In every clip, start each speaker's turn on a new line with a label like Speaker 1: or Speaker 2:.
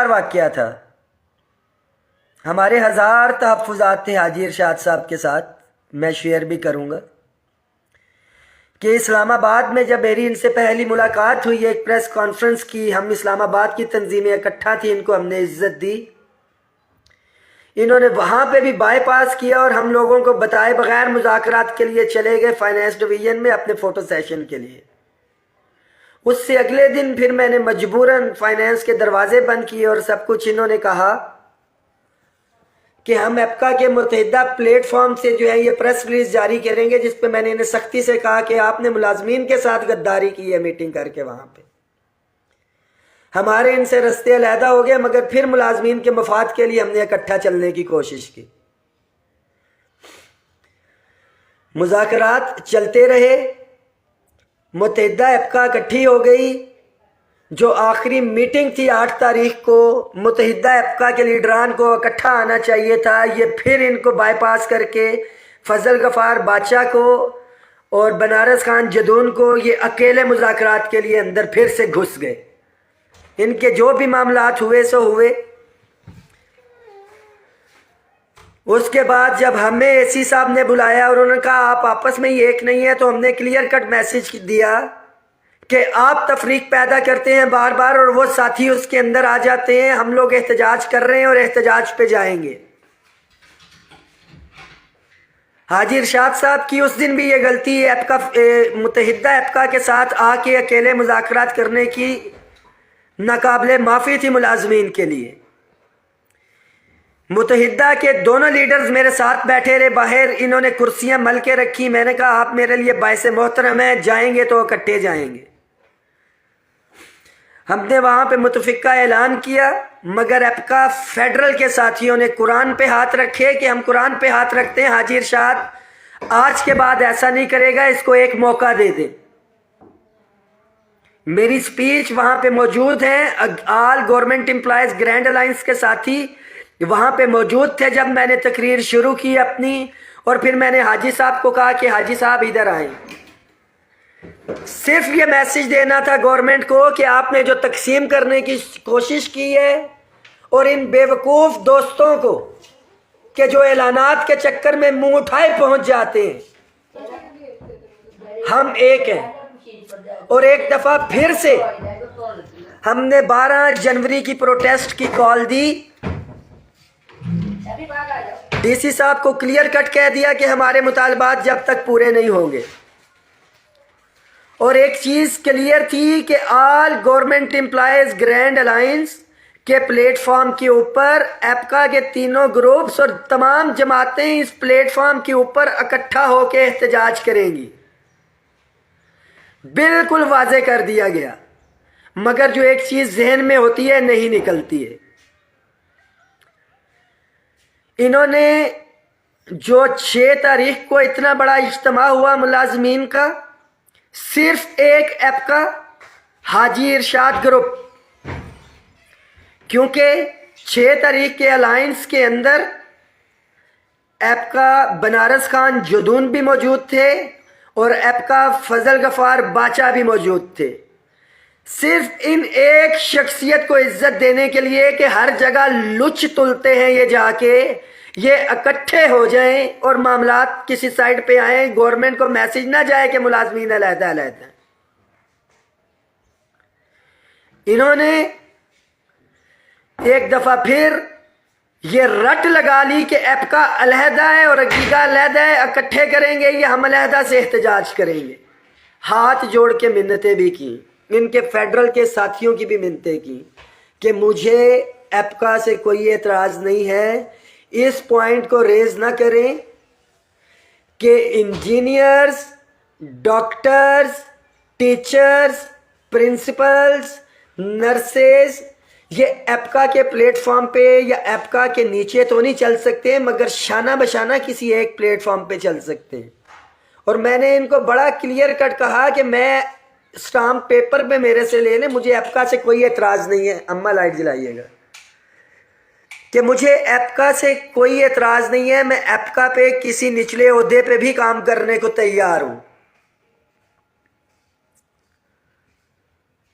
Speaker 1: مزیدار واقعہ تھا. ہمارے 1000 تحفظات تھے حاجی ارشاد صاحب کے ساتھ. میں شیئر بھی کروں گا کہ اسلام آباد میں جب میری ان سے پہلی ملاقات ہوئی، ایک پریس کانفرنس کی، ہم اسلام آباد کی تنظیمیں اکٹھا تھی، ان کو ہم نے عزت دی. انہوں نے وہاں پہ بھی بائی پاس کیا اور ہم لوگوں کو بتائے بغیر مذاکرات کے لیے چلے گئے فائنانس ڈویژن میں اپنے فوٹو سیشن کے لیے. اس سے اگلے دن پھر میں نے مجبوراً فائنانس کے دروازے بند کیے اور سب کچھ. انہوں نے کہا کہ ہم ایپکا کے متحدہ پلیٹ فارم سے جو ہے یہ پریس ریلیز جاری کریں گے، جس پہ میں نے انہیں سختی سے کہا کہ آپ نے ملازمین کے ساتھ غداری کی ہے میٹنگ کر کے. وہاں پہ ہمارے ان سے رستے علیحدہ ہو گئے، مگر پھر ملازمین کے مفاد کے لیے ہم نے اکٹھا چلنے کی کوشش کی. مذاکرات چلتے رہے، متحدہ ایپکا اکٹھی ہو گئی. جو آخری میٹنگ تھی 8 تاریخ کو، متحدہ ایپکا کے لیڈران کو اکٹھا آنا چاہیے تھا. یہ پھر ان کو بائی پاس کر کے فضل غفار بادشاہ کو اور بنارس خان جدون کو یہ اکیلے مذاکرات کے لیے اندر پھر سے گھس گئے. ان کے جو بھی معاملات ہوئے سو ہوئے. اس کے بعد جب ہمیں اے سی صاحب نے بلایا اور انہوں نے کہا آپ آپس میں ہی ایک نہیں ہے، تو ہم نے کلیئر کٹ میسج دیا کہ آپ تفریق پیدا کرتے ہیں بار بار اور وہ ساتھی اس کے اندر آ جاتے ہیں. ہم لوگ احتجاج کر رہے ہیں اور احتجاج پہ جائیں گے. حاجی ارشاد صاحب کی اس دن بھی یہ غلطی ایپکا متحدہ ایپکا کے ساتھ آ کے اکیلے مذاکرات کرنے کی ناقابل معافی تھی ملازمین کے لیے. متحدہ کے دونوں لیڈرز میرے ساتھ بیٹھے رہے باہر. انہوں نے کرسیاں مل کے رکھی. میں نے کہا آپ میرے لیے باعث محترم ہیں، جائیں گے تو اکٹھے جائیں گے. ہم نے وہاں پہ متفقہ اعلان کیا، مگر ایپکا فیڈرل کے ساتھیوں نے قرآن پہ ہاتھ رکھے کہ ہم قرآن پہ ہاتھ رکھتے ہیں، حاجی ارشاد آج کے بعد ایسا نہیں کرے گا، اس کو ایک موقع دے دیں. میری سپیچ وہاں پہ موجود ہیں. آل گورنمنٹ امپلائیز گرینڈ الائنس کے ساتھی وہاں پہ موجود تھے جب میں نے تقریر شروع کی اپنی. اور پھر میں نے حاجی صاحب کو کہا کہ حاجی صاحب ادھر آئیں. صرف یہ میسج دینا تھا گورنمنٹ کو کہ آپ نے جو تقسیم کرنے کی کوشش کی ہے، اور ان بے وقوف دوستوں کو کہ جو اعلانات کے چکر میں منہ اٹھائے پہنچ جاتے ہیں. ہم ایک ہیں. اور ایک دفعہ پھر سے ہم نے 12 جنوری کی پروٹیسٹ کی کال دی. ڈی سی صاحب کو کلیئر کٹ کہہ دیا کہ ہمارے مطالبات جب تک پورے نہیں ہوں گے. اور ایک چیز کلیئر تھی کہ آل گورنمنٹ امپلائیز گرینڈ الائنس کے پلیٹ فارم کے اوپر ایپکا کے تینوں گروپس اور تمام جماعتیں اس پلیٹ فارم کے اوپر اکٹھا ہو کے احتجاج کریں گی. بالکل واضح کر دیا گیا. مگر جو ایک چیز ذہن میں ہوتی ہے نہیں نکلتی ہے. انہوں نے جو 6 تاریخ کو اتنا بڑا اجتماع ہوا ملازمین کا، صرف ایک ایپکا حاجی ارشاد گروپ، کیونکہ 6 تاریخ کے الائنس کے اندر ایپکا بنارس خان جدون بھی موجود تھے اور ایپکا فضل غفار بادشاہ بھی موجود تھے. صرف ان ایک شخصیت کو عزت دینے کے لیے کہ ہر جگہ لچ تلتے ہیں یہ جا کے، یہ اکٹھے ہو جائیں اور معاملات کسی سائڈ پہ آئیں. گورنمنٹ کو میسج نہ جائے کہ ملازمین علیحدہ علیحدہ. انہوں نے ایک دفعہ پھر یہ رٹ لگا لی کہ ایپکا علیحدہ ہے اور گیگا علیحدہ ہے، اکٹھے کریں گے یہ، ہم علیحدہ سے احتجاج کریں گے. ہاتھ جوڑ کے منتیں بھی کی، ان کے فیڈرل کے ساتھیوں کی بھی منتیں کی کہ مجھے ایپکا سے کوئی اعتراض نہیں ہے، اس پوائنٹ کو ریز نہ کریں کہ engineers, doctors, teachers, principles, nurses یہ ایپکا کے پلیٹ فارم پہ یا ایپکا کے نیچے تو نہیں چل سکتے، مگر شانہ بشانہ کسی ایک پلیٹ فارم پہ چل سکتے ہیں. اور میں نے ان کو بڑا کلیئر کٹ کہا کہ میں اسٹامپ پیپر پہ میرے سے لے لیں، مجھے ایپکا سے کوئی اعتراض نہیں ہے. اماں لائٹ جلائیے گا کہ مجھے ایپکا سے کوئی اعتراض نہیں ہے، میں ایپکا پہ کسی نچلے عہدے پہ بھی کام کرنے کو تیار ہوں.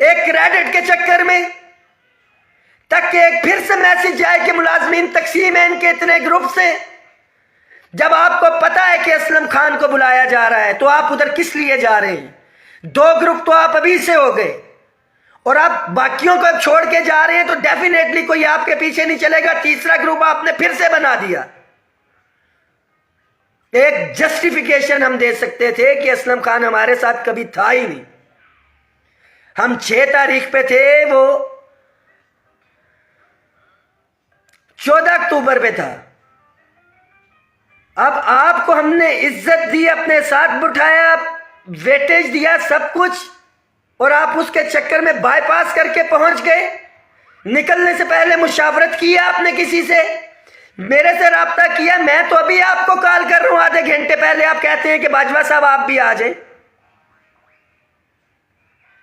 Speaker 1: ایک کریڈٹ کے چکر میں، تک کہ ایک پھر سے میسج جائے کہ ملازمین تقسیم ہیں، ان کے اتنے گروپس ہیں۔ جب آپ کو پتا ہے کہ اسلم خان کو بلایا جا رہا ہے تو آپ ادھر کس لیے جا رہے ہیں؟ 2 گروپ تو آپ ابھی سے ہو گئے، اور آپ باقیوں کو چھوڑ کے جا رہے ہیں تو ڈیفینیٹلی کوئی آپ کے پیچھے نہیں چلے گا۔ تیسرا گروپ آپ نے پھر سے بنا دیا۔ ایک جسٹیفیکیشن ہم دے سکتے تھے کہ اسلم خان ہمارے ساتھ کبھی تھا ہی نہیں، ہم 6 تاریخ پہ تھے، وہ 14 اکتوبر پہ تھا۔ اب آپ کو ہم نے عزت دی، اپنے ساتھ بٹھایا، ویٹیج دیا، سب کچھ، اور آپ اس کے چکر میں بائی پاس کر کے پہنچ گئے۔ نکلنے سے پہلے مشاورت کی آپ نے کسی سے؟ میرے سے رابطہ کیا؟ میں تو ابھی آپ کو کال کر رہا ہوں، آدھے گھنٹے پہلے آپ کہتے ہیں کہ باجوہ صاحب آپ بھی آ جائیں۔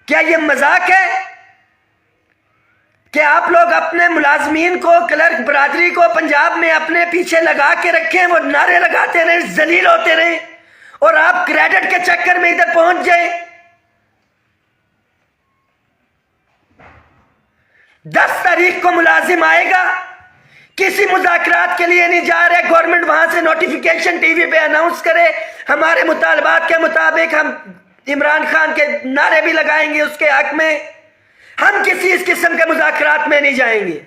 Speaker 1: کیا یہ مذاق ہے کہ آپ لوگ اپنے ملازمین کو، کلرک برادری کو پنجاب میں اپنے پیچھے لگا کے رکھیں، وہ نعرے لگاتے رہیں، ذلیل ہوتے رہیں، اور آپ کریڈٹ کے چکر میں ادھر پہنچ جائیں؟ 10 تاریخ کو ملازم آئے گا، کسی مذاکرات کے لیے نہیں جا رہے، گورنمنٹ وہاں سے نوٹیفیکیشن ٹی وی پہ اناؤنس کرے، ہمارے مطالبات کے مطابق ہم عمران خان کے نعرے بھی لگائیں گے اس کے حق میں، ہم کسی اس قسم کے مذاکرات میں نہیں جائیں گے۔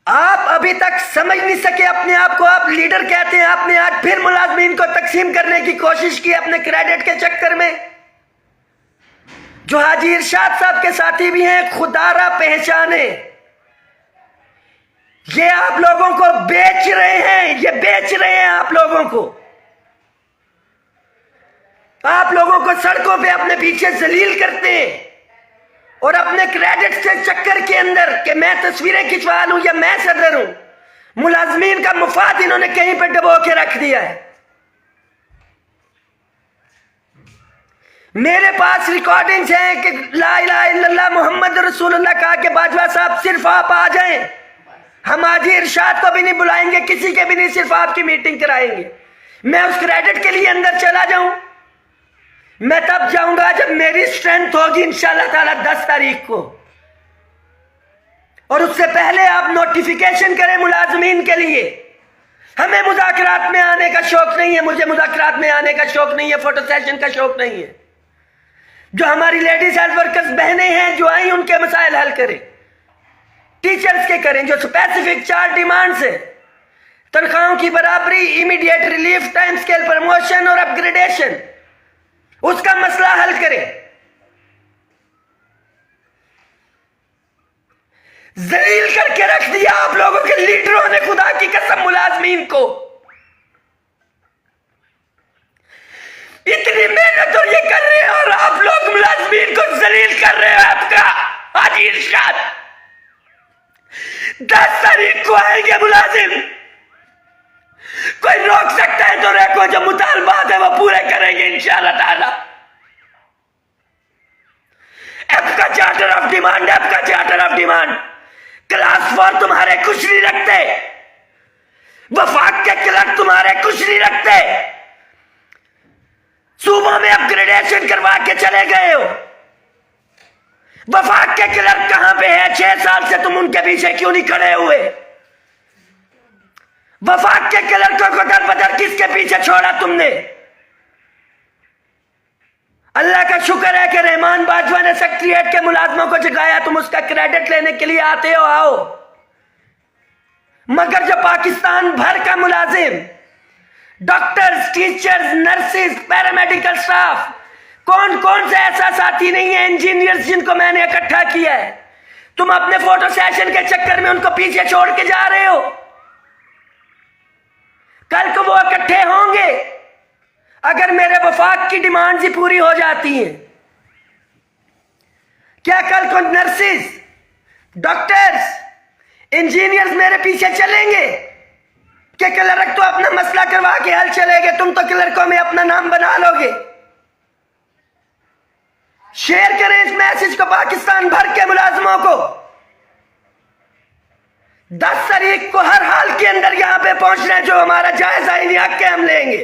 Speaker 1: آپ ابھی تک سمجھ نہیں سکے اپنے آپ کو، آپ لیڈر کہتے ہیں، آپ نے آج پھر ملازمین کو تقسیم کرنے کی کوشش کی اپنے کریڈٹ کے چکر میں۔ جو حاجی ارشاد صاحب کے ساتھی بھی ہیں، خدا را پہچانے، یہ آپ لوگوں کو بیچ رہے ہیں، یہ بیچ رہے ہیں آپ لوگوں کو، آپ لوگوں کو سڑکوں پہ اپنے پیچھے ذلیل کرتے ہیں، اور اپنے کریڈٹ کے چکر کے اندر کہ میں تصویریں کھنچوا لوں یا میں صدر ہوں، ملازمین کا مفاد انہوں نے کہیں پہ ڈبو کے رکھ دیا ہے۔ میرے پاس ریکارڈنگز ہیں کہ لا الہ الا اللہ محمد رسول اللہ کہا کہ باجوہ صاحب صرف آپ آ جائیں، ہم حاجی ارشاد کو بھی نہیں بلائیں گے، کسی کے بھی نہیں، صرف آپ کی میٹنگ کرائیں گے۔ میں اس کریڈٹ کے لیے اندر چلا جاؤں، میں تب جاؤں گا جب میری سٹرینتھ ہوگی انشاءاللہ تعالی 10 تاریخ کو، اور اس سے پہلے آپ نوٹیفیکیشن کریں ملازمین کے لیے۔ ہمیں مذاکرات میں آنے کا شوق نہیں ہے، مجھے مذاکرات میں آنے کا شوق نہیں ہے، فوٹو سیشن کا شوق نہیں ہے۔ جو ہماری لیڈیز ہیلتھ ورکرز بہنیں ہیں جو آئیں، ان کے مسائل حل کریں، ٹیچرز کے کریں، جو سپیسیفک 4 ڈیمانڈز ہیں، تنخواہوں کی برابری، immediate relief, time scale promotion اور اپ گریڈیشن، اس کا مسئلہ حل کریں۔ ذلیل کر کے رکھ دیا آپ لوگوں کے لیڈروں نے، خدا کی قسم، ملازمین کو۔ اتنی محنت اور یہ کر رہے ہیں، اور آپ لوگ ملازمین کو ذلیل کر رہے ہیں۔ آپ کا حاجی ارشاد 10 تاریخ کو آئیں گے ملازم، کوئی روک سکتا ہے تو ریکو، جو مطالبات ہیں وہ پورے کریں گے انشاءاللہ تعالی۔ ایپ کا چارٹر آف ڈیمانڈ، ایپ کا چارٹر آف ڈیمانڈ، کلاس 4 تمہارے کچھ نہیں رکھتے، وفاق کے کلرک تمہارے کچھ نہیں رکھتے، صوبوں میں اپ گریڈیشن کروا کے چلے گئے ہو۔ وفاق کے کلرک کہاں پہ ہے؟ 6 سال سے تم ان کے پیچھے کیوں نہیں کھڑے ہوئے؟ وفاق کے کلرکوں کو در بدر کس کے پیچھے چھوڑا تم نے؟ اللہ کا شکر ہے کہ رحمان باجوہ نے سیکریٹریٹ کے ملازموں کو جگایا، تم اس کا کریڈٹ لینے کے لیے آتے ہو، آؤ۔ مگر جو پاکستان بھر کا ملازم، doctors, teachers, nurses, paramedical staff, کون سے ایسا ساتھی نہیں ہے، انجینئرز، جن کو میں نے اکٹھا کیا ہے، تم اپنے فوٹو سیشن کے چکر میں ان کو پیچھے چھوڑ کے جا رہے ہو۔ کل کو وہ اکٹھے ہوں گے اگر میرے وفاق کی ڈیمانڈز ہی پوری ہو جاتی ہیں۔ کیا کل کو نرسز، ڈاکٹرز، انجینئرز میرے پیچھے چلیں گے کہ کلرک تو اپنا مسئلہ کروا کے حل چلے گے، تم تو کلرکوں میں اپنا نام بنا لو گے؟ شیئر کریں اس میسج کو پاکستان بھر کے ملازموں کو۔ 10 تاریخ کو ہر حال کے اندر یہاں پہ پہنچنا ہے، جو ہمارا جائزہ انہی حق کے ہم لیں گے۔